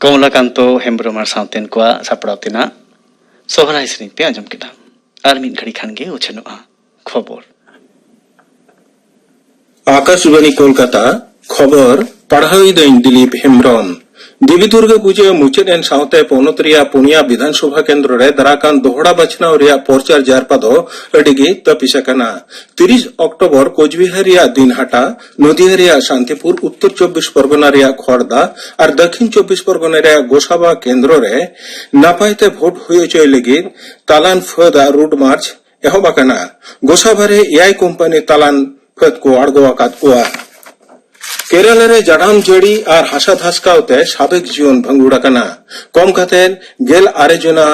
कमलाकांतो हेम्ब्रमार साउतेन को सापड़ावतेना सोहराय सेरें पे आंजम केदा आर मिद घड़ी खान गे उछेनुआ खबर आकाशवाणी कोलकाता खबर पढ़ाई दिन दिलीप हेम्ब्रम देवी दुर्गा पूजा मुचाद एन साउते पौनत रिया पुनिया विधानसभा केंद्र रे दराकान दोहड़ा बचनाव रिया प्रचार जारपा दो अडिगे तपिसकना 30 अक्टोबर कोचबिहार रिया दिनहाटा नदिया रिया शांतिपुर उत्तर 24 परगना रिया खड़दा और दक्षिण 24 परगना रिया गोसाबा केंद्र रे नापायते भोट हुए चय लगी तालान फदा रूट मार्च एहबाकना गोसाबा रे एआई कंपनी तालान फद को आड़गोआकात कोआ केरल रे जड़ाम जड़ी और हासा धासकावते साबेक जीवन भंगुड़ाकना कम कतेन गेल आरेजना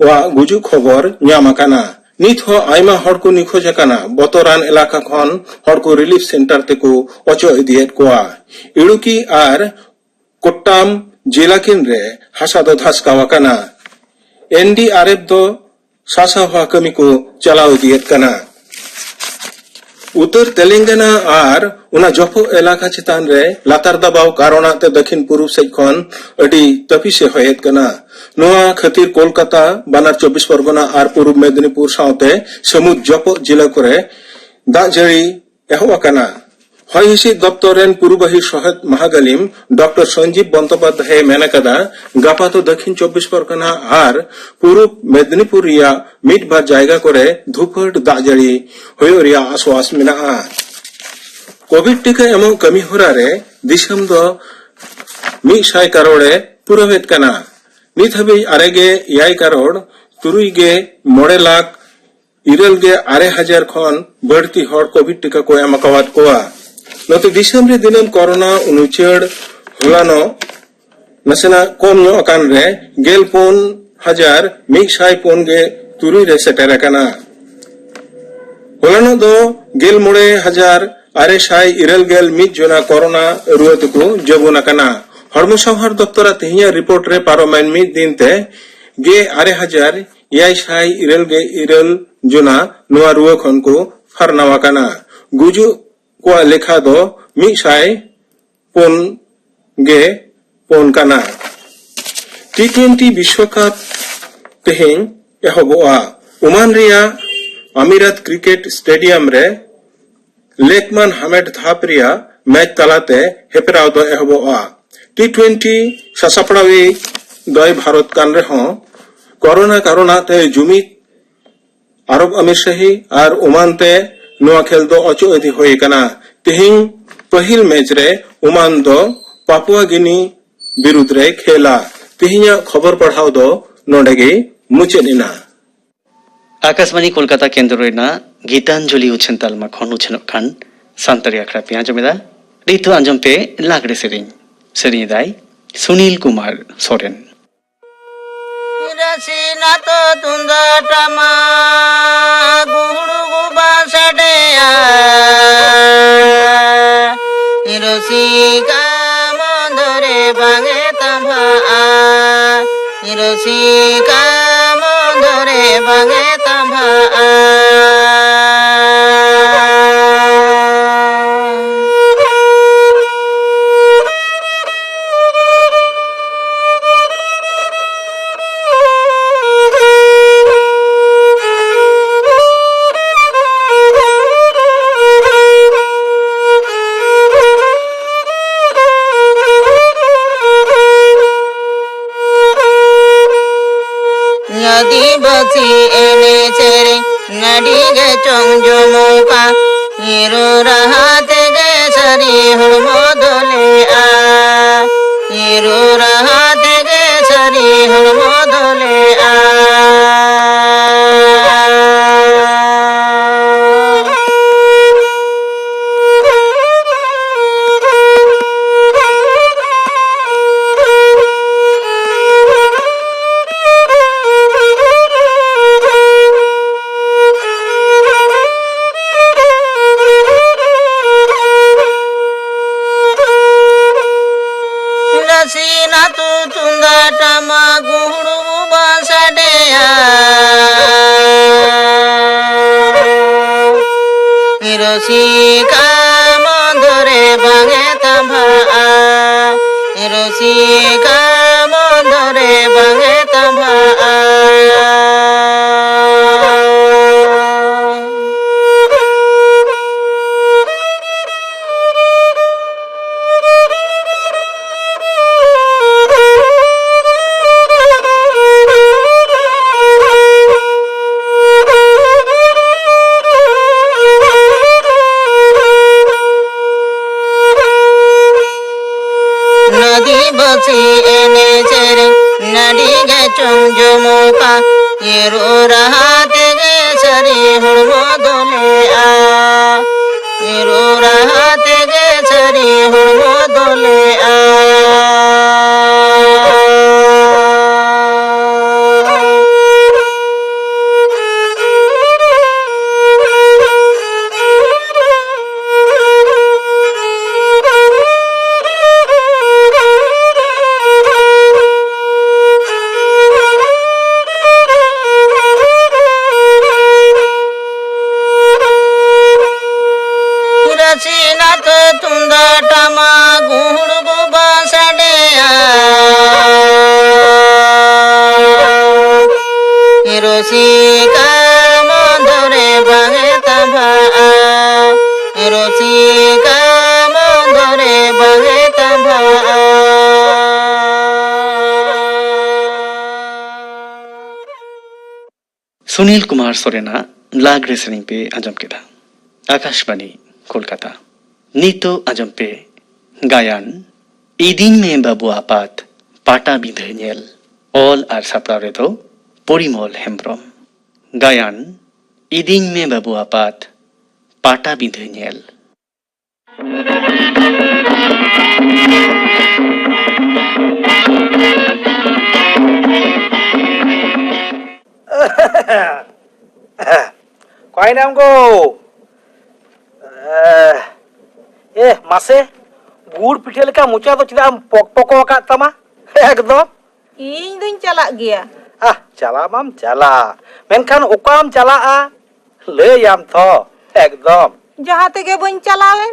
वा गुजु खबर न्यामाकाना नित हो आयमा हड़ को निखोजाकाना बतरान इलाका खन हड़ को रिलीफ सेंटर तेको अचो इदियत कोआ इडुकी और कोट्टाम जिलाकिन रे हासा दो धासकावाकाना एनडीआरएफ दो सासा हुआ कमी को चलाव इदियत कना उत्तर तेलंगाना और उना जफो इलाका चितान रे लातार दबाव कारणते दक्षिण पूर्व सेज खन अडी तपिसे होयत कना नोआ खातिर कोलकाता बानार 24 परगना और पूर्व मेदिनीपुर साउते समुद जफो जिला करे दा जड़ी एहवाकना हय हिसिद दप्तरेन पूर्वबाही सहायक महागालिम डॉक्टर संजीव बंदोपाध्याय मेनाकदा गापा तो दक्षिण 24 परगना और पूर्व मेदिनीपुर रिया मिट बार जायगा करे धुपड़ दाजड़ी होयो रिया आश्वास मेना कोविड टीका एमं कमी होरा रे दिसम दो 100 करोड़े पुरवेत कना नित हबी आरेगे 8 करोड़ 3 लाख 9,000 खन बढ़ती हड़ कोविड टीका को एमकावात कोआ नोते दिसम रे दिनम कोरोना उनुचड़ होलानो नसेना कम नो अकान रे 14,100 रे सेटेर कना होलानो दो 13,991 जना कोरोना रुवत को जबुना कना हड़मो संहार दफ्तर तेहिया रिपोर्ट रे पारोमाइन मिद दिन ते 9,691 जना नुआ रुवा खन को फरनावा कना गुजु को लेखा दो 104 कना T20 विश्व कप तेहें एहबोआ ओमान रिया अमीरात क्रिकेट स्टेडियम रे लेकमान हमेद धाप रिया मैच तलाते हेपराव दो एहबोआ T20 सासापड़ावी दय भारत कान रे हों कोरोना कारणते जुमित आरब अमीर शाही और ओमान ते नोआ खेल दो अचो इदि होय कना तिहिं पहिल मैच रे ओमान दो पापुआ गिनी विरुद्ध रे खेला तिहिं खबर पढ़ाव दो नोडेगे मुचेनिना आकाशवाणी कोलकाता केंद्र रेना गीतांजलि उछन तालमा खन उछन खान सांतरी आखड़ा पे आंजमेदा ऋतु आंजम पे लागड़े सेरिंग दाई सुनील कुमार सोरेन रसीना तो तुंदा टमा गुहड़ू गुबा सडेया रसीका मंदरे बागे तंभा रसीका मंदरे बागे तंभा नदी बची एने चेरे नडी गे चोंजो मुका हिरो रहते गे सरी हुड़मो दोले आ हिरो रहते गे सरी हुड़मो दोले आ रसीना तू तुंगा टमा गुहड़ू बांसडेया रसीका मंदरे बागे तंभा रसीका मंदरे बागे तंभा नदी बची एने चेरे नडी गे चोंजो मुका हिरो रहते गे सरी हुड़मो दोले आ हिरो रहते गे सरी हुड़मो दोले आ रसीना तो तुंदा टमा गुहड़ गुबा सडेया रसीका मंदरे बागे तंभा रसीका मंदरे बागे तंभा सुनील कुमार सोरेना लागड़े सेरिंग पे आंजम केदा आकाशवाणी कोलकाता नीतो आंजम पे गायन इदिन में बाबू आपात पाटा बिधेनियल ऑल आर सापड़ारे दो परिमल हेम्ब्रम गायन इदिन में बाबू आपात पाटा बिधेनियल কয় নাম গো এ মাসে গুড় পিঠে লেখা মোচা তো চিদা পক পক আকাত তামা একদম ᱤᱧ ᱫᱩᱧ ᱪᱟᱞᱟᱜ ᱜᱮᱭᱟ চালা মাম চালা মেনখান ওকাম চালাআ লইয়াম থ একদম ᱡᱟᱦᱟᱸ ᱛᱮᱜᱮ ᱵᱟᱹᱧ ᱪᱟᱞᱟᱣᱮᱱ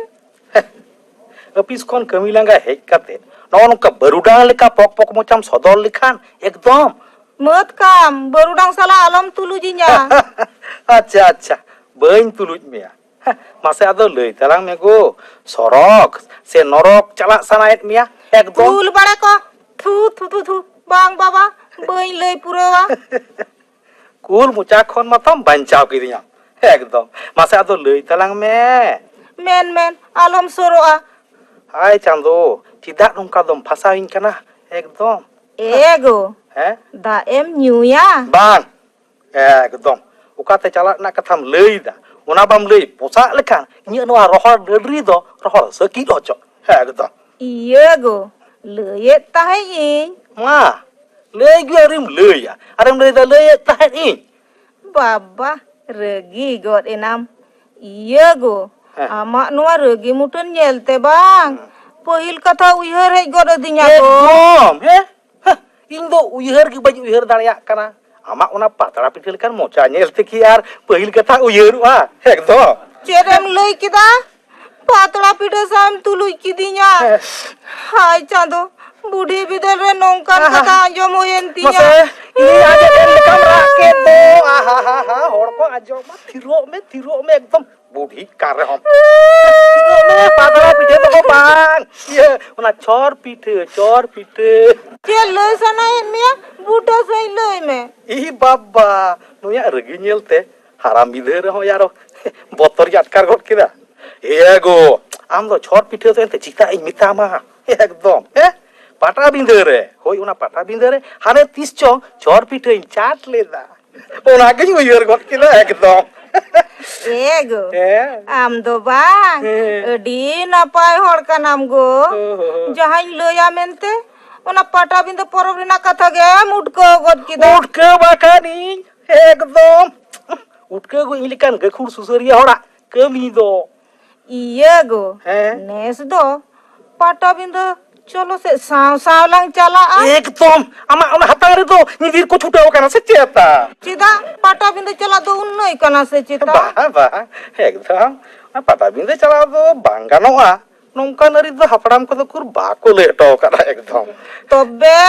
অফিস খন কামি লাঙ্গা হেজ কাতে ননকা বরুডাং লেখা পক পক মোচাম সদর লিখান একদম ᱢᱟᱹᱫ ᱠᱟᱢ ᱵᱟᱹᱨᱩᱰᱟᱝ ᱥᱟᱞᱟᱜ ᱟᱞᱚᱢ ᱛᱩᱞᱩᱡᱤᱧᱟ আচ্ছা আচ্ছা বইন তুলুজ মিয়া মাসে আদো লই তালাং মেগো সরক সে নরক চালা সানায়েত মিয়া একদম ᱛᱩᱞ ᱵᱟᱲᱟ ᱠᱚ ᱛᱷᱩ ᱛᱷᱩ ᱛᱷᱩ ᱛᱷᱩ ᱵᱟᱝ ᱵᱟᱵᱟ Bain lay pura. Kul mucha khon matam bancau kidinya. Ekdom. Masa ado leuy talang me. Men, alom soroa. Hai Chando, tidak nungka dom phasain kana. Ekdom. Ego. Da em nyuya. Bang. Ekdom. Ukate chalak nak katham leuy da. Una bam leuy posa lekan. Nya noa rohor dedri do, rohor sakit ocho. Ekdom. Iya go. Leyet tahin. Ma. Leuy gue arim leuy ya. Arim leuy da leuy tahan in. Baba, regi god enam. Iya go. Amak nuah regi mutun nyelte bang. Pohil kata uyar hej god adinya go. Ekdom. Ing do uyar ki baju uyar dalayak kana. Amak una patara pitil kan mocha nyelte ki ar pahil kata uyar wa. Ekdom. Cerem ley kita. Patla pida sam tului kidinya. Hai Chando. Budi bidal re nongkan kata anjom hoyentinya. Masa ini aja den lekam raket do. Hor ko anjom ma thiro me ekdom budi kare hom. Thiro me patara pide to bang. Ye una chor pite. Cia ley sana mia buda sai ley me. Ih baba, nuya regi nyelte haram bidher ho yaro. Botor jatkar got kida. Ego, am do chor pite to ente chita ing mitama. Ekdom. Pata bindere, hoi una pata bindere, hane tis chong chor pite ing chat leda. Ona ge uyar got kida ekdom. Ego. Am do bang. Adi napai hor kanam go. Jahain leya mente. Ona pata binda porob rena katha ge mutko god kida. Utke bakani. Ekdom. Utke go inglikan ge khur susaria hora. Kami do. Iya go. Nes do. Pata binda cholo se saw lang chala a. Ekdom. Ama ona hatang re do nidir ko chutao kana se cheta. Cida pata binda chala do unnoi kana se cita. Bah. Ekdom. Pata binda chala do bang ganoa. Nongkan ari do hapram ko do kur bako leto kana ekdom. Tobe.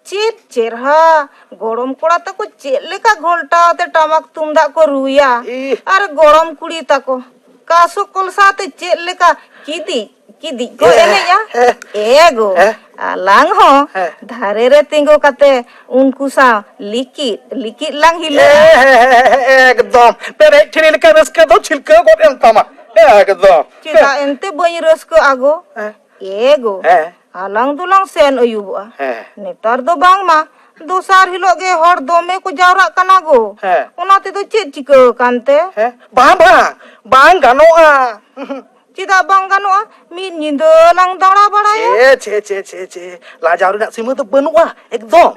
Cit cerha gorom kora tako cet leka घोलटा ते टमक तुमदा को रुया अरे गोरम कुड़ी tako कासो कोल साथे cet leka kidi ko ene ya ego alang ho dhare re tinggo kate unku sa likit lang hile ekdom pere chiri leka raska do chilka got entama ekdom cita ente bayi raska ago ego alang dulang sen ayuba netar do bang ma dosar hilok ge hor dome ko jawra kana go onate do chet chika kante bang ganoa cida bang ganoa min nyindo lang dara baraya che la jawri nak simu to banua ekdom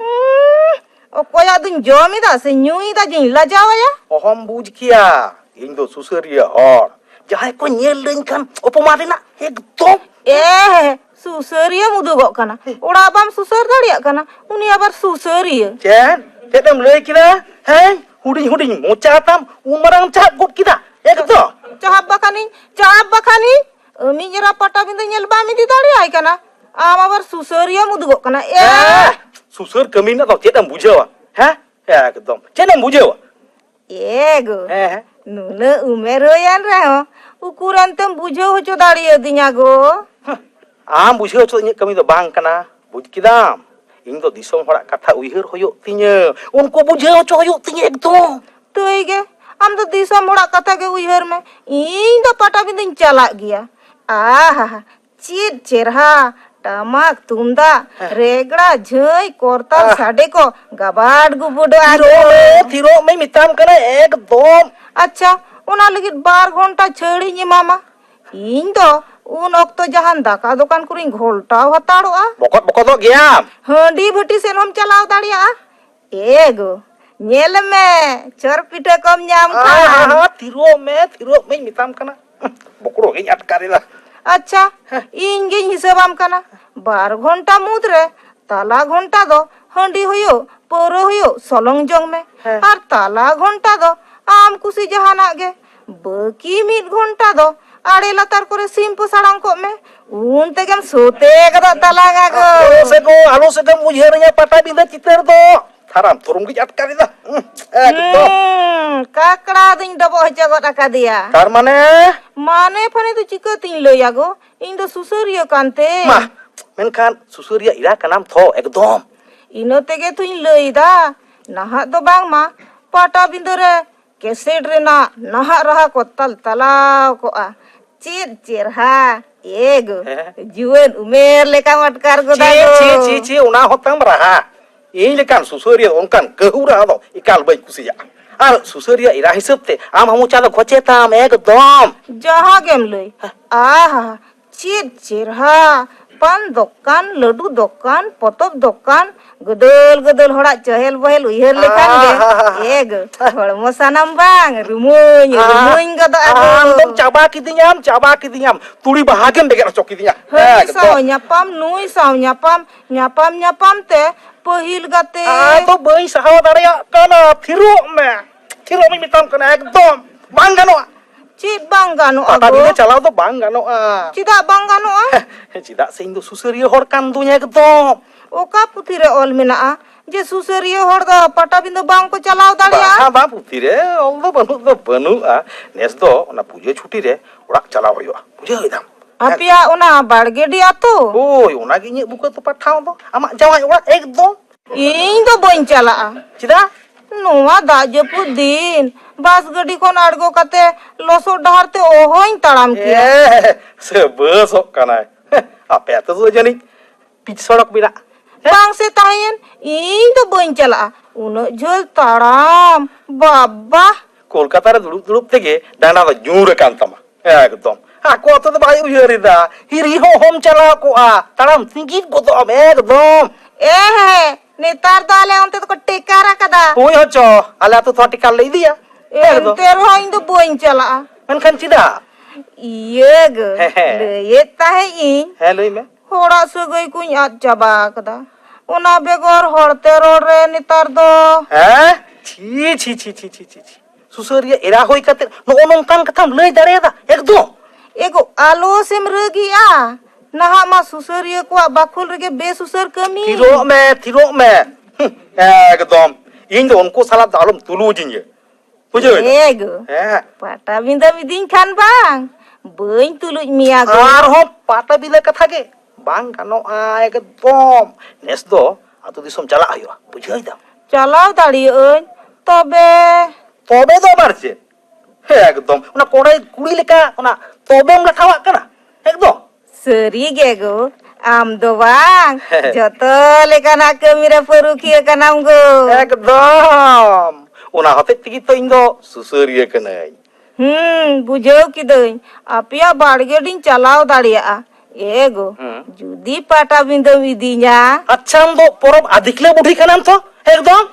okoya dun jomi da se nyui da jin la jawaya ohom buj kia ing do susaria hor jahai ko nyel leun kan opoma dina ekdom susaria mudugok kana ora bam susar dariak kana uni abar susaria cedam leuy kida huding mocha tam umarang chat got kida ekdom cahab bakani mi jera pata binda nyel ba mi di dariai kana am abar susaria mudugok kana susar kami na to cedam bujawa ekdom cedam bujawa ego nuna umeroyan raho ukuran tem bujau hocho dariya dinya go am bujau hocho inyak kami do bang kana buj kidam ing do disom horak katha uihar hoyok tinya unko bujau hocho hoyok tinya ekdom tuai ge am do disom horak katha ge uihar me ing do pata bindin chalak gya cit cerha tamak tumda regda jhai kortal sade ko gabad gubudo thiro me mitam kana ekdom acha ona ligit 12 घंटा छेड़ी नी मामा इन तो उन ओक्तो जहान दाका दुकान कुरिन घोलटाव हताड़ोआ बकत दो गया हंडी भटी सेन हम चलाव दाड़िया एगो नेल में चर पिठे कम न्याम खा थीरो में मिताम कना बकरो गे अटकारेला अच्छा इन गे हिसाबम कना 12 घंटा मुद्रे ताला घंटा दो हंडी होयो पोरो होयो सोलंग जोंग में और ताला घंटा दो आम कुसी जहाना गे बकी 1 घंटा दो आड़े लतार करे सिम पसाड़ांग को में उन तेगम सोते कदा तलांगा गो आलो से गम उजहरnya पता बिंदा चितर दो थाराम थुरुम गे अटकारेला काकड़ा दिन डबो जगत आका दिया तार माने फने तो चिका तीन लया गो इन तो सुसरिया कांते मा मेनखान सुसरिया इरा का नाम थो एकदम ino tege tuin leida naha do bang ma pata bindore keset rena naha raha ko tal ko a cir ha ego juan umer leka matkar go dago cie una hotang raha ini kan susuria onkan kehura do ikal baik kusia ar susuria ira hisap te am hamu chala khoceta me ekdom jaha gem lei aha cir ha pan dokan ladu dokan potop dokan gedel horak cahel bahel uihar lekan ge ego hormo sanam bang rumuny godo aku andom caba kitinyam tuli bahagem beger cok kitinya sao nyapam te pahil gate to bai sahawa daria kana thiru mi mitam kana ekdom bang ganoa cid bang gano Pata aku bina calau to bang ganoa cida bang gano cidak sing do susuria hor kan dunya ekdom oka putire ol menaa je susaria hor da pata bindu bang ko chalaw daria ba puti re ol do banu a nes do ona puja chuti re orak chalaw hoyo puja idam apia ona barge dia to oi ona gi nye buka to pathaw do amak jawai orak ekdom ᱤᱧ ᱫᱚ ᱵᱟᱹᱧ ᱪᱟᱞᱟᱜᱼᱟ cidak ᱱᱚᱣᱟ ᱫᱟᱜ ᱡᱟᱹᱯᱩᱫ ᱫᱤᱱ ᱵᱟᱥ ᱜᱟᱹᱰᱤ ᱠᱷᱚᱱ ᱟᱬᱜᱚ ᱠᱟᱛᱮ ᱞᱚᱥᱚᱫ ᱰᱟᱦᱟᱨ ᱛᱮ ᱚᱦᱚᱧ ᱛᱟᱲᱟᱢ ᱠᱮᱭᱟ sebesok kanai apa itu tuh jadi pit sorok bila ᱵᱟᱝ ᱥᱮ ᱛᱟᱦᱮᱸᱭᱮᱱ ᱤᱧ ᱫᱚ ᱵᱟᱹᱧ ᱪᱟᱞᱟᱜᱼᱟ ᱩᱱᱟᱹᱜ ᱡᱷᱟᱹᱞ ᱛᱟᱲᱟᱢ ᱵᱟᱵᱟ Kolkata re duduk tege dana do nyur kan tama ekdom aku ato do bai uyarida hiri ho hom chala ko a taram tingit go do ekdom ᱱᱮᱛᱟᱨ ᱫᱚ ᱟᱞᱮ ᱚᱱᱛᱮ ᱫᱚᱠᱚ ᱴᱮᱠᱟᱨ ᱟᱠᱟᱫᱟ oi hocho ala to thoti kal lei dia ekdom ᱮᱱᱛᱮ ᱨᱮᱦᱚᱸ ᱤᱧ ᱫᱚ ᱵᱟᱹᱧ ᱪᱟᱞᱟᱜᱼᱟ menkan cida ᱤᱭᱟᱹ ᱜᱮ ᱞᱟᱹᱭᱮᱫ ᱛᱟᱦᱮᱸ ᱤᱧ lei me ᱦᱚᱲᱟᱜ ᱥᱟᱹᱜᱟᱹᱭ ᱠᱩᱧ ᱟᱫ ᱪᱟᱵᱟ ᱟᱠᱟᱫᱟ ᱚᱱᱟ ᱵᱮᱜᱚᱨ ᱦᱚᱲᱛᱮ ᱨᱚᱲ ᱨᱮ ᱱᱮᱛᱟᱨ ᱫᱚ chi susaria era hoi kate no nongkan katam lei dareda ekdom ᱮᱜᱚ ᱟᱞᱚ ᱥᱮᱢ ᱨᱟᱹᱜᱤᱜᱼᱟ ᱱᱟᱦᱟᱜ ᱢᱟ ᱥᱩᱥᱟᱹᱨᱤᱭᱟᱹ ᱠᱚᱣᱟᱜ ᱵᱟᱠᱷᱳᱞ ᱨᱮᱜᱮ ᱵᱮᱥᱩᱥᱟᱹᱨ ᱠᱟᱹᱢᱤ tirok me ekdom ᱤᱧ ᱫᱚ ᱩᱱᱠᱩ ᱥᱟᱞᱟᱜ ᱫᱚ ᱟᱞᱚᱢ ᱛᱩᱞᱩᱡᱤᱧᱟ ᱵᱩᱡᱷᱟᱹᱣ ᱮᱜᱚ ᱯᱟᱴᱟᱵᱤᱸᱫᱟᱹ ᱤᱫᱤᱧ ᱠᱷᱟᱱ ᱵᱟᱝ ᱵᱟᱹᱧ ᱛᱩᱞᱩᱡ ᱢᱮᱭᱟ ᱜᱚ ᱟᱨᱦᱚᱸ ᱯᱟᱴᱟ ᱵᱤᱞᱟ ᱠᱟᱛᱷᱟ ᱜᱮ ᱵᱟᱝ ᱜᱟᱱᱚᱜᱼᱟ ᱮᱠᱫᱚᱢ ᱱᱮᱥ ᱫᱚ ᱟᱛᱩ ᱫᱤᱥᱚᱢ ᱪᱟᱞᱟᱜ ᱦᱩᱭᱩᱜᱼᱟ ᱵᱩᱡᱷᱟᱹᱣ ᱫᱟᱢ ᱪᱟᱞᱟᱣ ᱫᱟᱲᱮᱭᱟᱜᱼᱟᱹᱧ ᱛᱚᱵᱮ ᱫᱚ ᱟᱵᱟᱨ ᱪᱮᱫ ekdom ona korai kuri leka ona tobem lathawak kana ekdom ᱥᱟᱹᱨᱤ ᱜᱮ ᱜᱚ ᱟᱢ ᱫᱚ ᱵᱟᱝ ᱡᱚᱛᱚ ᱞᱮᱠᱟᱱᱟᱜ ᱠᱟᱹᱢᱤ ᱨᱮ ᱯᱟᱹᱨᱩᱠᱷᱤᱭᱟᱹ ᱠᱟᱱᱟᱢ ᱜᱚ ekdom ona ᱦᱚᱛᱮᱡ ᱛᱮᱜᱮ ᱛᱚ ᱤᱧ ᱫᱚ ᱥᱩᱥᱟᱹᱨᱤᱭᱟᱹ ᱠᱟᱹᱱᱟᱹᱧ ᱵᱩᱡᱷᱟᱹᱣ ᱠᱤᱫᱟᱹᱧ ᱟᱯᱮᱭᱟᱜ ᱵᱟᱲᱜᱮ ᱰᱤᱧ ᱪᱟᱞᱟᱣ ᱫᱟᱲᱮᱭᱟᱜᱼᱟ ᱮᱜᱚ ᱡᱩᱫᱤ ᱯᱟᱴᱟᱵᱤᱸᱫᱟᱹᱢ ᱤᱫᱤᱧᱟ ᱟᱪᱪᱷᱟ ᱟᱢ ᱫᱚ ᱯᱚᱨᱚᱵ ᱟᱫᱤᱠᱞᱮ ᱵᱩᱰᱷᱤ ᱠᱟᱱᱟᱢ ᱛᱚ ekdom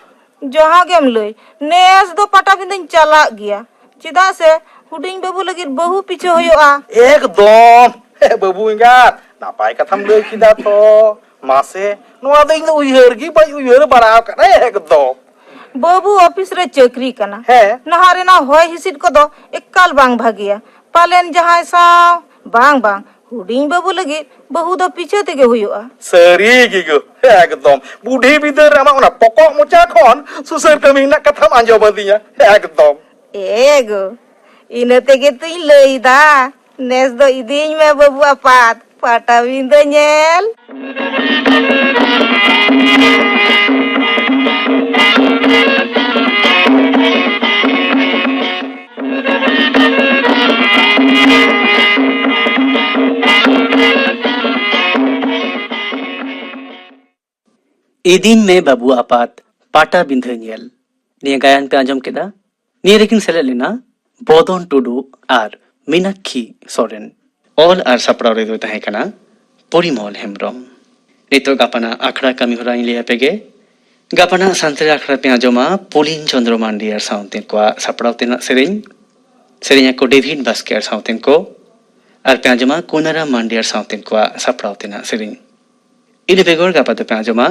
ᱡᱟᱦᱟᱸ ᱜᱮᱢ ᱞᱟᱹᱭ ᱱᱮᱥ ᱫᱚ ᱯᱟᱴᱟᱵᱤᱸᱫᱟᱹᱧ ᱪᱟᱞᱟᱜ ᱜᱮᱭᱟ ᱪᱮᱫᱟᱜ ᱥᱮ ᱦᱩᱰᱤᱧ ᱵᱟᱹᱵᱩ ᱞᱟᱹᱜᱤᱫ ᱵᱟᱹᱦᱩ ᱯᱤᱪᱷᱟᱹ ᱦᱩᱭᱩᱜᱼᱟ ekdom babu enggak napai katam lei kida to mase noa do ing uyar gi bai uyar barao kana ekdom ᱵᱟᱹᱵᱩ ᱚᱯᱷᱤᱥ ᱨᱮ ᱪᱟᱹᱠᱨᱤ ᱠᱟᱱᱟ ᱦᱮᱸ ᱱᱟᱦᱟᱜ ᱨᱮᱱᱟᱜ ᱦᱚᱭ ᱦᱤᱸᱥᱤᱫ ᱠᱚᱫᱚ ᱮᱠᱟᱞ ᱵᱟᱝ ᱵᱷᱟᱹᱜᱤᱭᱟ ᱯᱟᱞᱮᱱ ᱡᱟᱦᱟᱸᱭ ᱥᱟᱶ ᱵᱟᱝ ᱦᱩᱰᱤᱧ ᱵᱟᱹᱵᱩ ᱞᱟᱹᱜᱤᱫ ᱵᱟᱹᱦᱩ ᱫᱚ ᱯᱤᱪᱷᱟᱹ ᱛᱮᱜᱮ ᱦᱩᱭᱩᱜᱼᱟ seri gigo ekdom budhi bidar ama ona pokok mocha khon susar kami nak katham anjom adinya ekdom ᱮᱜᱚ ᱤᱱᱟᱹ ᱛᱮᱜᱮ ᱛᱩᱧ ᱞᱟᱹᱭᱫᱟ ᱱᱮᱥ ᱫᱚ ᱤᱫᱤᱧ ᱢᱮ ᱵᱟᱹᱵᱩ ᱟᱯᱟᱛ ᱯᱟᱴᱟᱵᱤᱸᱫᱟᱹ ᱧᱮᱞ Idin me babu apat pata bindha nyel niya gayan pe anjom keda niya rekin seled lena bodon tudu ar minakhi soren all ar sapraw re do tahe kana porimol hemrom nito gapana akhra kami hora in liya pege gapana santre akhra pe anjoma polin chandra mandi ar saunten ko sapraw tena serenya ko david basker saunten ko ar pe anjoma kunara mandi ar saunten ko sapraw tena sereng ini begor gapata pe anjoma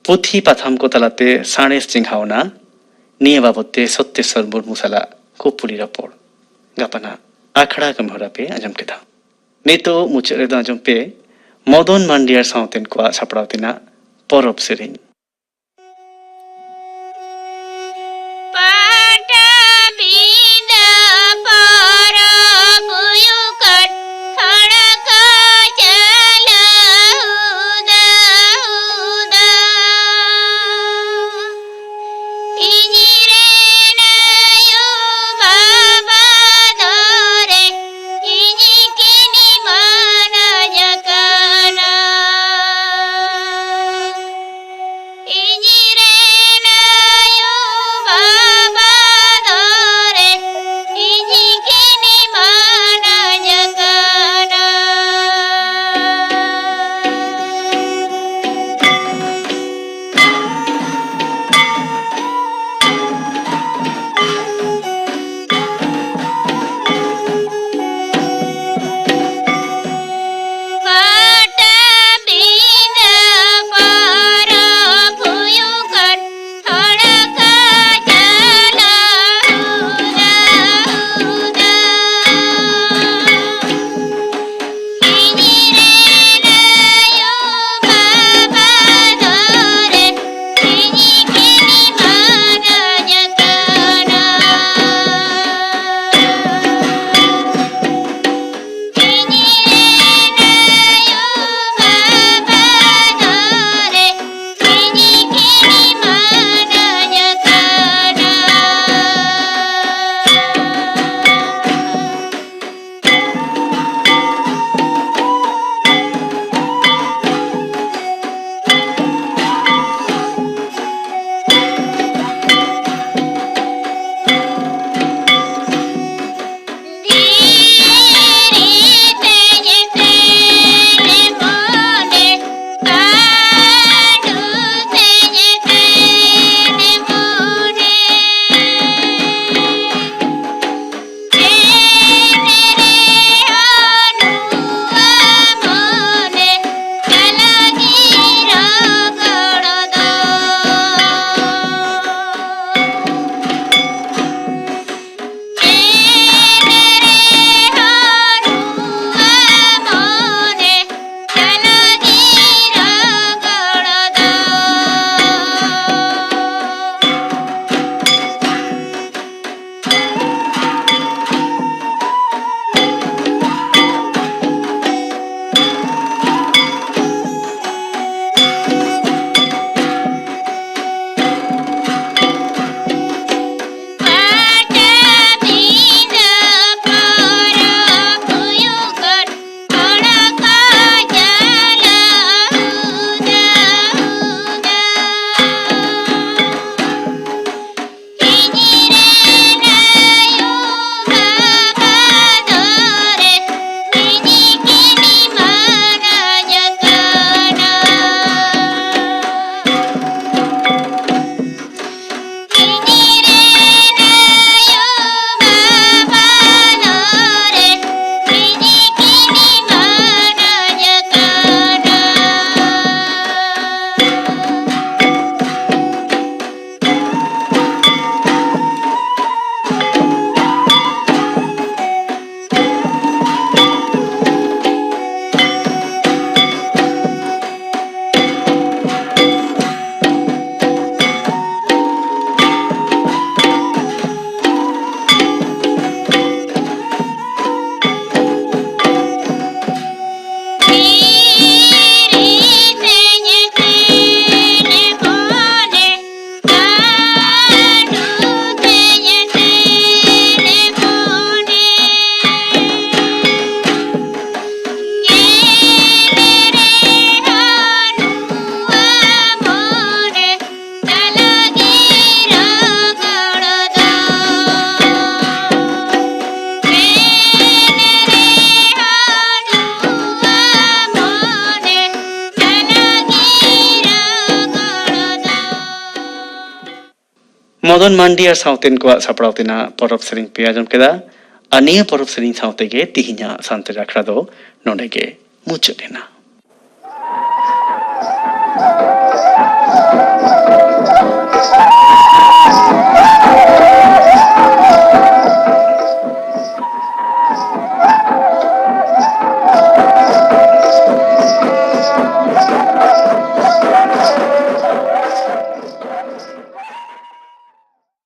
पुथी Patham को तलाते साणेस चिंघावना निये बाबते सत्येश्वर मुर्मू साला को पुली रपोड़ गपना आखड़ा कमहरा पे अंजम के था नेतो मुचरे दो अंजम पे मदन मांडियार साउतेन को सापड़ावतिना परब सेरिन मदन मांडी और साउतेन को सापड़ाव तेना परब सेरिंग पे आजम केदा अनिय परब सेरिंग साउते के तिहिना शांति रखड़ा दो नोडे के मुचदेना